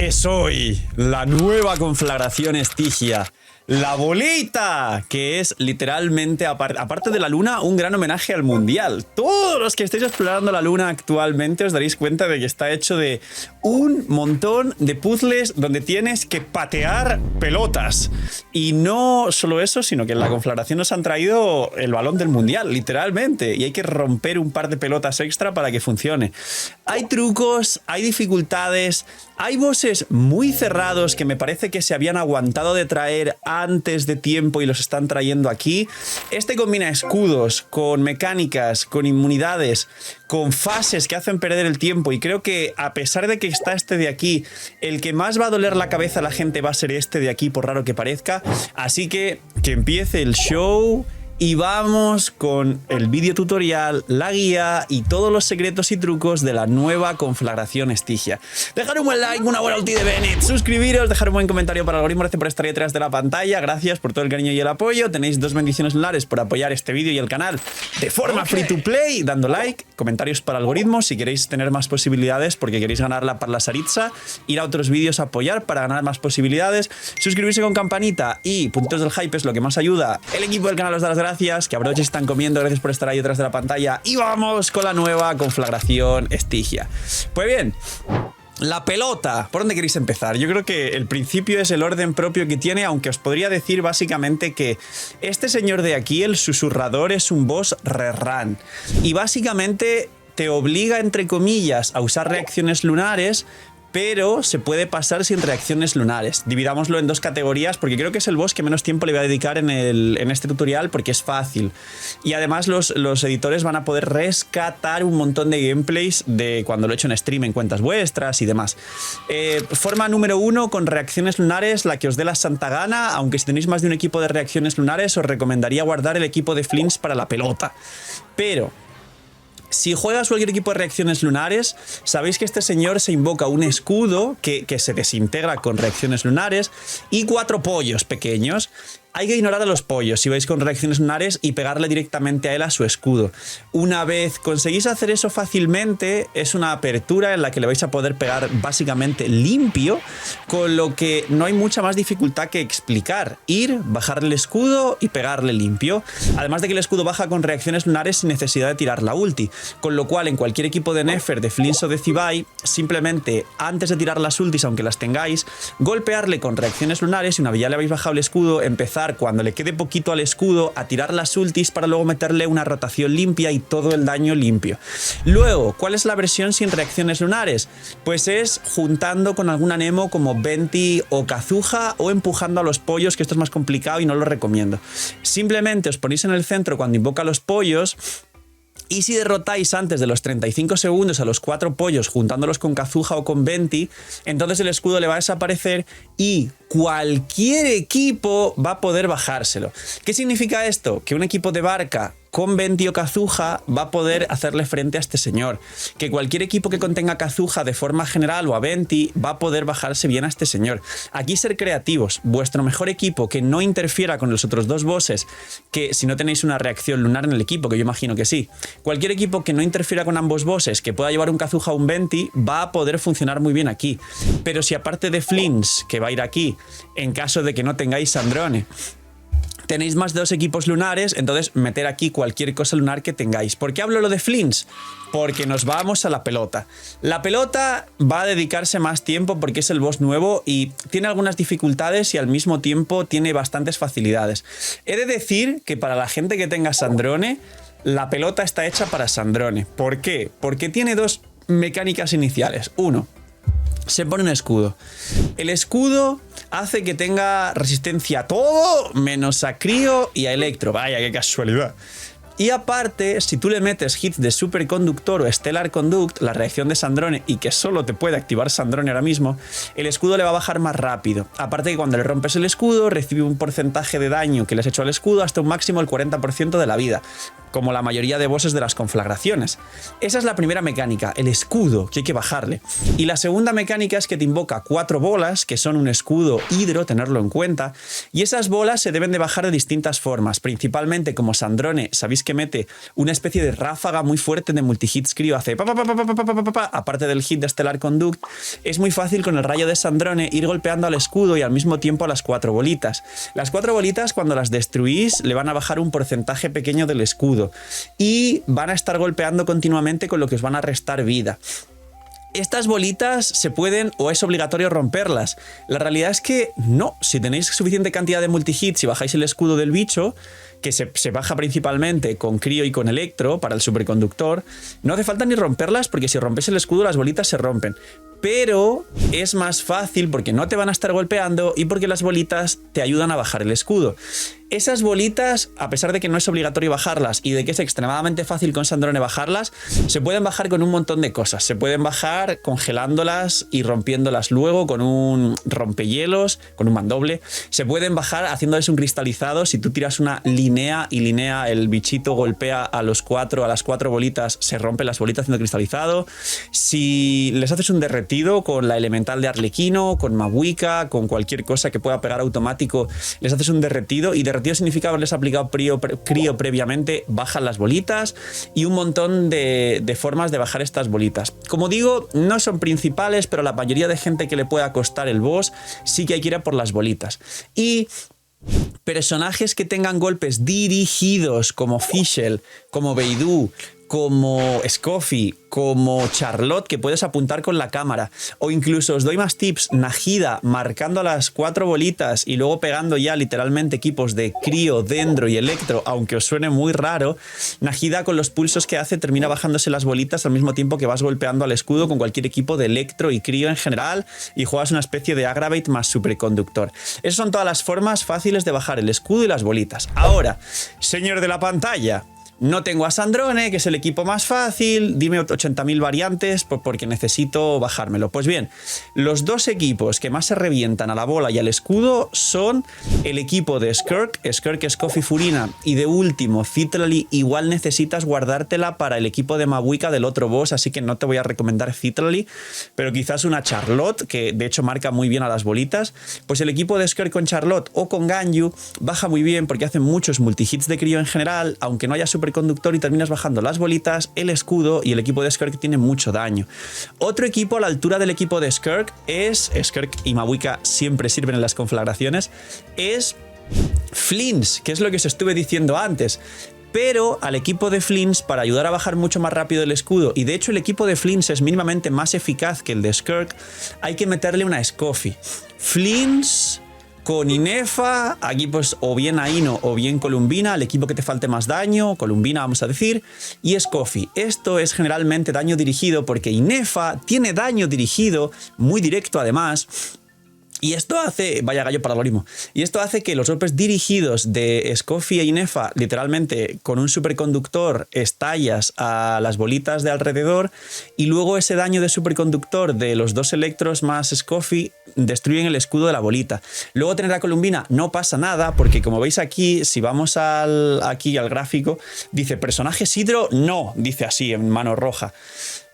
Es hoy la nueva conflagración Estigia. La bolita, que es literalmente, aparte de la luna, un gran homenaje al mundial. Todos los que estéis explorando la luna actualmente os daréis cuenta de que está hecho de un montón de puzzles donde tienes que patear pelotas. Y no solo eso, sino que en la conflagración nos han traído el balón del mundial, literalmente. Y hay que romper un par de pelotas extra para que funcione. Hay trucos, hay dificultades, hay bosses muy cerrados que me parece que se habían aguantado de traer antes de tiempo y los están trayendo aquí. Este combina escudos con mecánicas, con inmunidades, con fases que hacen perder el tiempo, y creo que a pesar de que está este de aquí, el que más va a doler la cabeza a la gente va a ser este de aquí, por raro que parezca. Así que empiece el show. Y vamos con el vídeo tutorial, la guía y todos los secretos y trucos de la nueva conflagración Estigia. Dejar un buen like, una buena ulti de Bennett, suscribiros, dejar un buen comentario para el algoritmo, gracias por estar ahí detrás de la pantalla, gracias por todo el cariño y el apoyo. Tenéis 2 bendiciones lunares por apoyar este vídeo y el canal de forma free to play, dando like, comentarios para el algoritmo, si queréis tener más posibilidades porque queréis ganar la Parla Saritza, ir a otros vídeos a apoyar para ganar más posibilidades, suscribirse con campanita y puntitos del hype es lo que más ayuda. El equipo del canal os da las gracias, que abroches están comiendo, gracias por estar ahí detrás de la pantalla, y vamos con la nueva conflagración Estigia. Pues bien, la pelota, ¿por dónde queréis empezar? Yo creo que el principio es el orden propio que tiene, aunque os podría decir básicamente que este señor de aquí, el susurrador, es un boss rerun, y básicamente te obliga, entre comillas, a usar reacciones lunares, pero se puede pasar sin reacciones lunares. Dividámoslo en 2 categorías porque creo que es el boss que menos tiempo le voy a dedicar en este tutorial porque es fácil. Y además los editores van a poder rescatar un montón de gameplays de cuando lo he hecho en stream en cuentas vuestras y demás. Forma número 1 con reacciones lunares, la que os dé la santa gana, aunque si tenéis más de un equipo de reacciones lunares os recomendaría guardar el equipo de Flints para la pelota. Pero si juegas cualquier equipo de reacciones lunares, sabéis que este señor se invoca un escudo que se desintegra con reacciones lunares y 4 pollos pequeños. Hay que ignorar a los pollos si vais con reacciones lunares y pegarle directamente a él a su escudo. Una vez conseguís hacer eso fácilmente, es una apertura en la que le vais a poder pegar básicamente limpio, con lo que no hay mucha más dificultad que explicar. Ir, bajarle el escudo y pegarle limpio. Además de que el escudo baja con reacciones lunares sin necesidad de tirar la ulti, con lo cual en cualquier equipo de Nefer, de Flints o de Zibai, simplemente antes de tirar las ultis, aunque las tengáis, golpearle con reacciones lunares y una vez ya le habéis bajado el escudo, empezar cuando le quede poquito al escudo a tirar las ultis para luego meterle una rotación limpia y todo el daño limpio. Luego, ¿cuál es la versión sin reacciones lunares? Pues es juntando con alguna Nemo como Venti o Kazuha, o empujando a los pollos, que esto es más complicado y no lo recomiendo. Simplemente os ponéis en el centro cuando invoca a los pollos. Y si derrotáis antes de los 35 segundos a los 4 pollos juntándolos con Kazuha o con Venti, entonces el escudo le va a desaparecer y cualquier equipo va a poder bajárselo. ¿Qué significa esto? Que un equipo de Barca con Venti o Kazuha va a poder hacerle frente a este señor. Que cualquier equipo que contenga Kazuha de forma general o a Venti va a poder bajarse bien a este señor. Aquí ser creativos. Vuestro mejor equipo que no interfiera con los otros 2 bosses, que si no tenéis una reacción lunar en el equipo, que yo imagino que sí, cualquier equipo que no interfiera con ambos bosses, que pueda llevar un Kazuha o un Venti, va a poder funcionar muy bien aquí. Pero si aparte de Flints, que va a ir aquí, en caso de que no tengáis Sandrone, tenéis más de 2 equipos lunares, entonces meter aquí cualquier cosa lunar que tengáis. ¿Por qué hablo lo de Flints? Porque nos vamos a la pelota. La pelota va a dedicarse más tiempo porque es el boss nuevo y tiene algunas dificultades y al mismo tiempo tiene bastantes facilidades. He de decir que para la gente que tenga Sandrone, la pelota está hecha para Sandrone. ¿Por qué? Porque tiene 2 mecánicas iniciales. 1. Se pone un escudo. El escudo hace que tenga resistencia a todo, menos a crío y a electro. Vaya, qué casualidad. Y aparte, si tú le metes hits de superconductor o stellar conduct, la reacción de Sandrone, y que solo te puede activar Sandrone ahora mismo, el escudo le va a bajar más rápido. Aparte que cuando le rompes el escudo, recibe un porcentaje de daño que le has hecho al escudo hasta un máximo del 40% de la vida, como la mayoría de bosses de las conflagraciones. Esa es la primera mecánica, el escudo, que hay que bajarle. Y la segunda mecánica es que te invoca 4 bolas, que son un escudo hidro, tenerlo en cuenta, y esas bolas se deben de bajar de distintas formas, principalmente como Sandrone, sabéis que que mete una especie de ráfaga muy fuerte de multihits crío, hace aparte del hit de Stellar Conduct, es muy fácil con el rayo de Sandrone ir golpeando al escudo y al mismo tiempo a las 4 bolitas. Las 4 bolitas, cuando las destruís, le van a bajar un porcentaje pequeño del escudo y van a estar golpeando continuamente, con lo que os van a restar vida. Estas bolitas se pueden o es obligatorio romperlas. La realidad es que no. Si tenéis suficiente cantidad de multihits y bajáis el escudo del bicho, que se baja principalmente con crío y con electro para el superconductor, no hace falta ni romperlas, porque si rompes el escudo las bolitas se rompen. Pero es más fácil porque no te van a estar golpeando y porque las bolitas te ayudan a bajar el escudo. Esas bolitas, a pesar de que no es obligatorio bajarlas y de que es extremadamente fácil con Sandrone bajarlas, se pueden bajar con un montón de cosas. Se pueden bajar congelándolas y rompiéndolas luego con un rompehielos, con un mandoble. Se pueden bajar haciéndoles un cristalizado. Si tú tiras una linea y linea, el bichito golpea a las 4 bolitas, se rompen las bolitas haciendo cristalizado. Si les haces un derretido con la elemental de Arlequino, con Mabuika, con cualquier cosa que pueda pegar automático, les haces un derretido, y derretido significa haberles aplicado crío previamente, bajan las bolitas, y un montón de formas de bajar estas bolitas. Como digo, no son principales, pero la mayoría de gente que le pueda costar el boss sí que hay que ir a por las bolitas. Y personajes que tengan golpes dirigidos como Fischl, como Beidou, como Scoffy, como Charlotte, que puedes apuntar con la cámara, o incluso os doy más tips, Nahida marcando las 4 bolitas y luego pegando ya literalmente equipos de crío, dendro y electro, aunque os suene muy raro. Nahida, con los pulsos que hace, termina bajándose las bolitas al mismo tiempo que vas golpeando al escudo con cualquier equipo de electro y crío en general, y juegas una especie de Aggravate más superconductor. Esas son todas las formas fáciles de bajar el escudo y las bolitas. Ahora, señor de la pantalla, no tengo a Sandrone, que es el equipo más fácil, dime 80.000 variantes porque necesito bajármelo. Pues bien, los dos equipos que más se revientan a la bola y al escudo son el equipo de Skirk, Scoffy, Furina, y de último, Citlalli. Igual necesitas guardártela para el equipo de Mabuika del otro boss, así que no te voy a recomendar Citlalli, pero quizás una Charlotte, que de hecho marca muy bien a las bolitas. Pues el equipo de Skirk con Charlotte o con Ganyu baja muy bien porque hacen muchos multihits de crío en general, aunque no haya superconductor, y terminas bajando las bolitas, el escudo, y el equipo de Skirk tiene mucho daño. Otro equipo a la altura del equipo de Skirk es, Skirk y Mabuika siempre sirven en las conflagraciones, es Flints, que es lo que os estuve diciendo antes. Pero al equipo de Flints, para ayudar a bajar mucho más rápido el escudo, y de hecho el equipo de Flints es mínimamente más eficaz que el de Skirk, hay que meterle una Scoffy. Flints con Inefa, aquí pues o bien Aino o bien Columbina, el equipo que te falte más daño, Columbina vamos a decir, y Scoffy. Esto es generalmente daño dirigido porque Inefa tiene daño dirigido, muy directo además. Y esto hace, vaya gallo para el algoritmo, y esto hace que los golpes dirigidos de Scoffy e Inefa, literalmente con un superconductor estallas a las bolitas de alrededor, y luego ese daño de superconductor de los dos electros más Scoffy destruyen el escudo de la bolita. Luego tener a Columbina no pasa nada, porque como veis aquí, si vamos aquí al gráfico, dice personajes hidro, no, dice así en mano roja.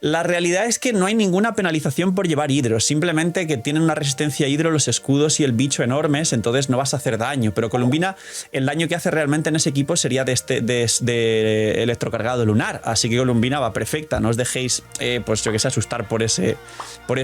La realidad es que no hay ninguna penalización por llevar hidro, simplemente que tienen una resistencia a hidro los escudos y el bicho enormes, entonces no vas a hacer daño. Pero Columbina, el daño que hace realmente en ese equipo sería de electrocargado lunar, así que Columbina va perfecta, no os dejéis, pues yo que sé, asustar por ese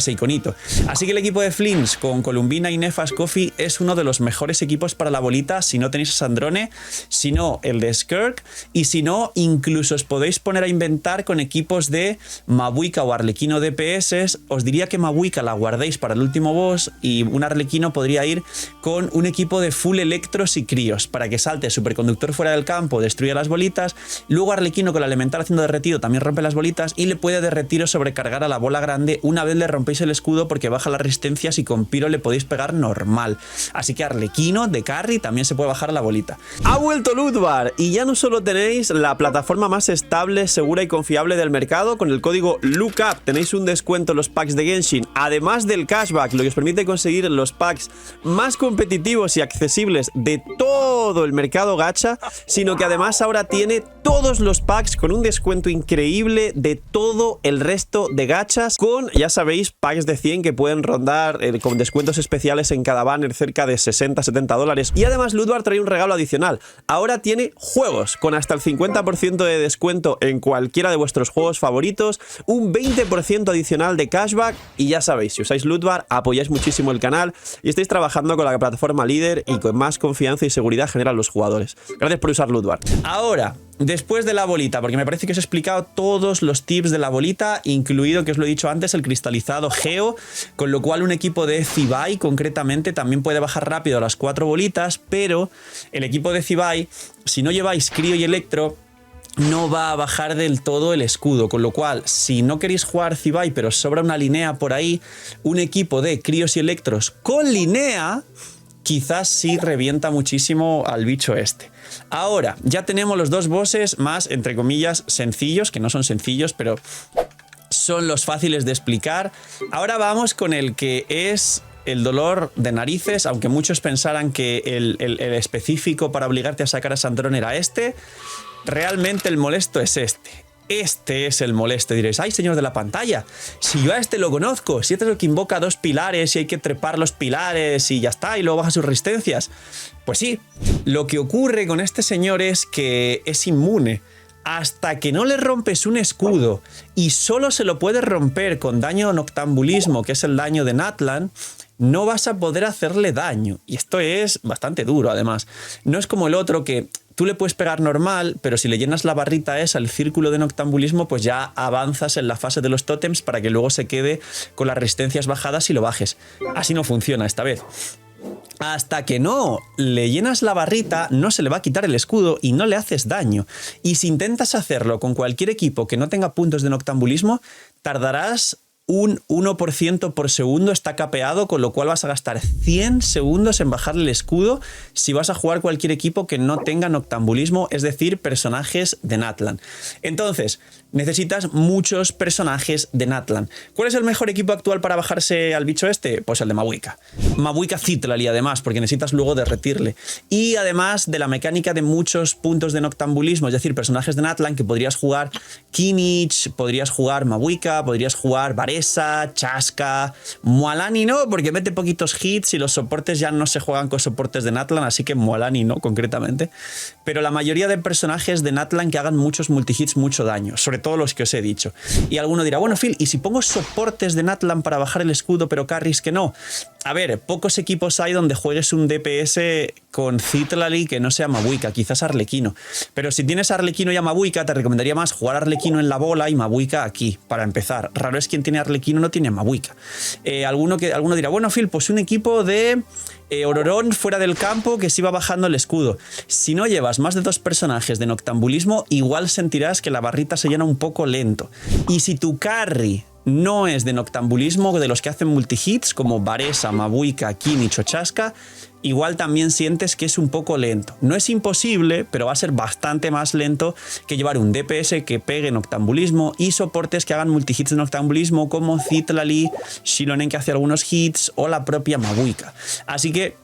iconito. Así que el equipo de Flints con Columbina, Inefa, Scoffy es uno de los mejores equipos para la bolita, si no tenéis a Sandrone, si no el de Skirk, y si no, incluso os podéis poner a inventar con equipos de Mabuika o Arlequino DPS. Os diría que Mabuika la guardéis para el último boss y un Arlequino podría ir con un equipo de full electros y críos para que salte superconductor fuera del campo, destruya las bolitas, luego Arlequino con la elemental haciendo derretido también rompe las bolitas y le puede derretir o sobrecargar a la bola grande una vez le rompéis el escudo porque baja las resistencias y con Pyro le podéis pegar normal. Así que Arlequino de carry también se puede bajar a la bolita. Ha vuelto Lootbar y ya no solo tenéis la plataforma más estable, segura y confiable del mercado con el código código LOOKUP tenéis un descuento en los packs de Genshin, además del cashback, lo que os permite conseguir los packs más competitivos y accesibles de todo el mercado gacha, sino que además ahora tiene todos los packs con un descuento increíble de todo el resto de gachas, con, ya sabéis, packs de 100 que pueden rondar con descuentos especiales en cada banner cerca de 60-70 dólares. Y además Lootbar trae un regalo adicional. Ahora tiene juegos con hasta el 50% de descuento en cualquiera de vuestros juegos favoritos, un 20% adicional de cashback, y ya sabéis, si usáis Lootbar apoyáis muchísimo el canal y estáis trabajando con la plataforma líder y con más confianza y seguridad generan los jugadores. Gracias por usar Lootbar. Ahora, después de la bolita, porque me parece que os he explicado todos los tips de la bolita, incluido, que os lo he dicho antes, el cristalizado Geo, con lo cual un equipo de Zibai concretamente también puede bajar rápido las 4 bolitas, pero el equipo de Zibai, si no lleváis Crío y Electro, no va a bajar del todo el escudo, con lo cual, si no queréis jugar Zibai, pero sobra una Linea por ahí, un equipo de Críos y Electros con Linea quizás sí revienta muchísimo al bicho este. Ahora, ya tenemos los dos bosses más, entre comillas, sencillos, que no son sencillos, pero son los fáciles de explicar. Ahora vamos con el que es el dolor de narices, aunque muchos pensaran que el específico para obligarte a sacar a Sandrón era este. Realmente el molesto es este. Este es el molesto. Diréis, ¡ay, señor de la pantalla! Si yo a este lo conozco, si este es el que invoca 2 pilares y hay que trepar los pilares y ya está, y luego baja sus resistencias. Pues sí, lo que ocurre con este señor es que es inmune. Hasta que no le rompes un escudo y solo se lo puedes romper con daño noctambulismo, que es el daño de Natlan, no vas a poder hacerle daño. Y esto es bastante duro, además. No es como el otro que tú le puedes pegar normal, pero si le llenas la barrita esa, el círculo de noctambulismo, pues ya avanzas en la fase de los tótems para que luego se quede con las resistencias bajadas y lo bajes. Así no funciona esta vez. Hasta que no le llenas la barrita, no se le va a quitar el escudo y no le haces daño. Y si intentas hacerlo con cualquier equipo que no tenga puntos de noctambulismo, tardarás un 1% por segundo, está capeado, con lo cual vas a gastar 100 segundos en bajarle el escudo si vas a jugar cualquier equipo que no tenga noctambulismo, es decir, personajes de Natlan. Entonces, necesitas muchos personajes de Natlan. ¿Cuál es el mejor equipo actual para bajarse al bicho este? Pues el de Mabuika. Mabuika Citlali, además, porque necesitas luego derretirle. Y además de la mecánica de muchos puntos de noctambulismo, es decir, personajes de Natlan que podrías jugar Kimmich, podrías jugar Mabuika, podrías jugar Varesa, Chasca, Mualani no, porque mete poquitos hits y los soportes ya no se juegan con soportes de Natlan, así que Mualani no, concretamente. Pero la mayoría de personajes de Natlan que hagan muchos multihits, mucho daño, sobre todo los que os he dicho. Y alguno dirá, bueno, Phil, ¿y si pongo soportes de Natlan para bajar el escudo, pero carries que no? A ver, pocos equipos hay donde juegues un DPS con Citlali que no sea Mabuika, quizás Arlequino. Pero si tienes Arlequino y a Mabuika, te recomendaría más jugar Arlequino en la bola y Mabuika aquí, para empezar. Raro es quien tiene Arlequino no tiene Mabuika. Alguno dirá, bueno, Phil, pues un equipo de Ororón fuera del campo que se iba bajando el escudo. Si no llevas más de 2 personajes de noctambulismo, igual sentirás que la barrita se llena un poco lento. Y si tu carry no es de noctambulismo, de los que hacen multihits como Varesa, Mabuika, Kimmich o Chasca, igual también sientes que es un poco lento. No es imposible, pero va a ser bastante más lento que llevar un DPS que pegue noctambulismo y soportes que hagan multihits de noctambulismo como Citlali, Shilonen que hace algunos hits o la propia Mabuika. Así que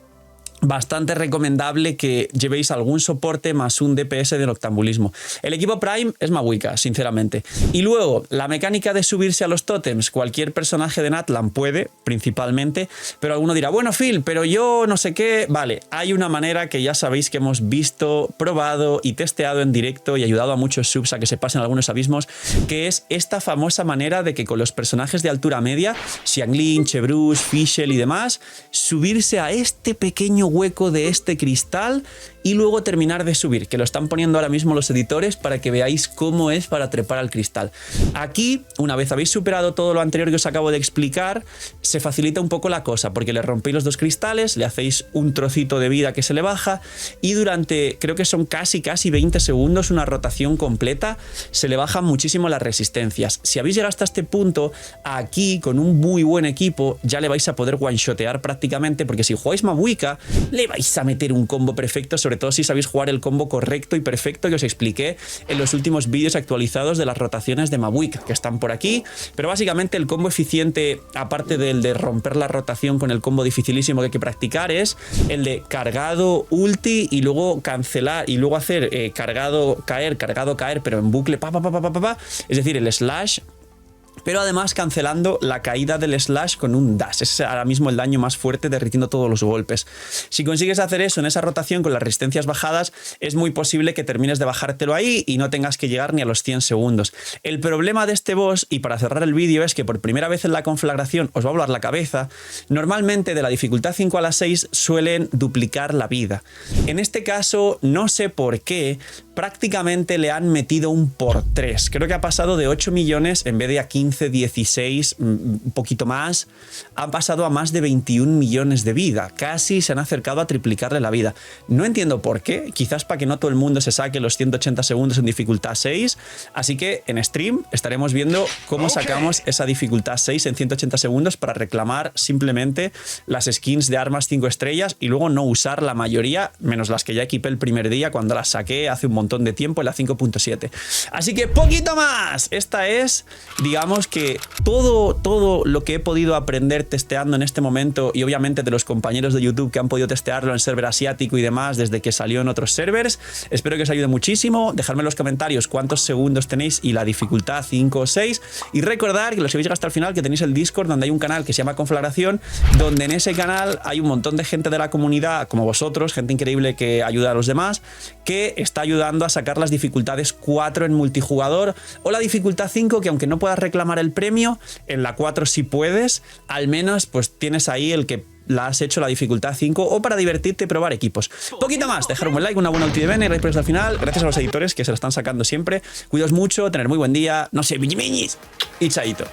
bastante recomendable que llevéis algún soporte más un DPS de noctambulismo. El equipo Prime es Mabuika, sinceramente. Y luego, la mecánica de subirse a los tótems. Cualquier personaje de Natlan puede, principalmente, pero alguno dirá, bueno, Phil, pero yo no sé qué. Vale, hay una manera que ya sabéis que hemos visto, probado y testeado en directo y ayudado a muchos subs a que se pasen algunos abismos, que es esta famosa manera de que con los personajes de altura media, Xianglin, Chevreuse, Fischl y demás, subirse a este pequeño hueco de este cristal y luego terminar de subir, que lo están poniendo ahora mismo los editores para que veáis cómo es para trepar al cristal. Aquí, una vez habéis superado todo lo anterior que os acabo de explicar, se facilita un poco la cosa, porque le rompéis los 2 cristales, le hacéis un trocito de vida que se le baja y durante, creo que son casi 20 segundos, una rotación completa, se le bajan muchísimo las resistencias. Si habéis llegado hasta este punto, aquí, con un muy buen equipo, ya le vais a poder one-shotear prácticamente, porque si jugáis Mabuika, le vais a meter un combo perfecto, sobre todo si sabéis jugar el combo correcto y perfecto que os expliqué en los últimos vídeos actualizados de las rotaciones de Mabuik, que están por aquí. Pero básicamente el combo eficiente, aparte del de romper la rotación con el combo dificilísimo que hay que practicar, es el de cargado ulti y luego cancelar y luego hacer cargado caer, pero en bucle, es decir, el slash, pero además cancelando la caída del slash con un dash. Ese es ahora mismo el daño más fuerte, derritiendo todos los golpes. Si consigues hacer eso en esa rotación con las resistencias bajadas, es muy posible que termines de bajártelo ahí y no tengas que llegar ni a los 100 segundos. El problema de este boss, y para cerrar el vídeo, es que por primera vez en la conflagración os va a volar la cabeza. Normalmente de la dificultad 5 a la 6 suelen duplicar la vida. En este caso, no sé por qué, prácticamente le han metido un por 3. Creo que ha pasado de 8 millones en vez de a 15, 16, un poquito más. Han pasado a más de 21 millones de vida. Casi se han acercado a triplicarle la vida. No entiendo por qué. Quizás para que no todo el mundo se saque los 180 segundos en dificultad 6. Así que en stream estaremos viendo cómo sacamos esa dificultad 6 en 180 segundos para reclamar simplemente las skins de armas 5 estrellas y luego no usar la mayoría, menos las que ya equipé el primer día cuando las saqué hace un montón de tiempo en la 5.7. Así que poquito más. Esta es, digamos que todo lo que he podido aprender testeando en este momento, y obviamente de los compañeros de YouTube que han podido testearlo en server asiático y demás desde que salió en otros servers. Espero que os ayude muchísimo. Dejadme en los comentarios cuántos segundos tenéis y la dificultad 5 o 6. Y recordad que los que habéis llegado hasta el final, que tenéis el Discord, donde hay un canal que se llama Conflagración, donde en ese canal hay un montón de gente de la comunidad, como vosotros, gente increíble que ayuda a los demás, que está ayudando a sacar las dificultades 4 en multijugador, o la dificultad 5, que aunque no puedas reclamar el premio, en la 4 sí puedes, al menos pues tienes ahí el que la has hecho la dificultad 5, o para divertirte y probar equipos. Poquito más, dejar un buen like, una buena ulti de Bene, gracias al final, gracias a los editores que se lo están sacando siempre. Cuidaos mucho, tener muy buen día, no sé, biñimeñis y chaito.